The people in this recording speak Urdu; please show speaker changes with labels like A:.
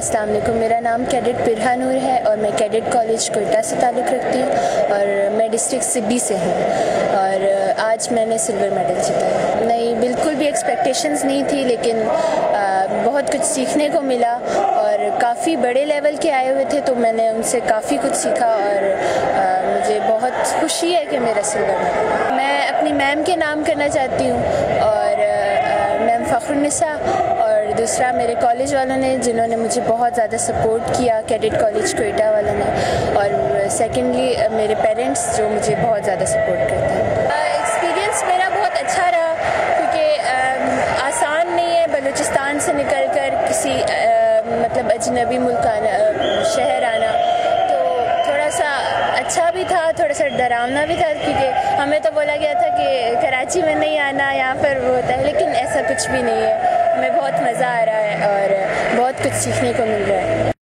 A: السلام علیکم، میرا نام کیڈٹ پرہا نور ہے اور میں کیڈٹ کالج کوئٹہ سے تعلق رکھتی ہوں اور میں ڈسٹرکٹ سبی سے ہوں اور آج میں نے سلور میڈل جیتا ہے۔ نہیں، بالکل بھی ایکسپیکٹیشنز نہیں تھی، لیکن بہت کچھ سیکھنے کو ملا اور کافی بڑے لیول کے آئے ہوئے تھے تو میں نے ان سے کافی کچھ سیکھا اور مجھے بہت خوشی ہے کہ میرا سلور میڈل۔ میں اپنی میم کے نام کرنا چاہتی ہوں اور میم فخر النساء، اور دوسرا میرے کالج والوں نے جنہوں نے مجھے بہت زیادہ سپورٹ کیا، کیڈٹ کالج کوئٹہ والوں نے، اور سیکنڈلی میرے پیرنٹس جو مجھے بہت زیادہ سپورٹ کرتے ہیں۔ ایکسپیرینس میرا بہت اچھا رہا کیونکہ آسان نہیں ہے بلوچستان سے نکل کر کسی مطلب اجنبی ملک آنا، شہر آنا، تو تھوڑا سا اچھا بھی تھا، تھوڑا سا ڈراؤنا بھی تھا کیونکہ ہمیں تو بولا گیا تھا کہ کراچی میں نہیں آنا، یہاں پر وہ ہوتا ہے، لیکن ایسا کچھ بھی نہیں ہے۔ ہمیں بہت مزہ آ رہا ہے اور بہت کچھ سیکھنے کو مل رہا ہے۔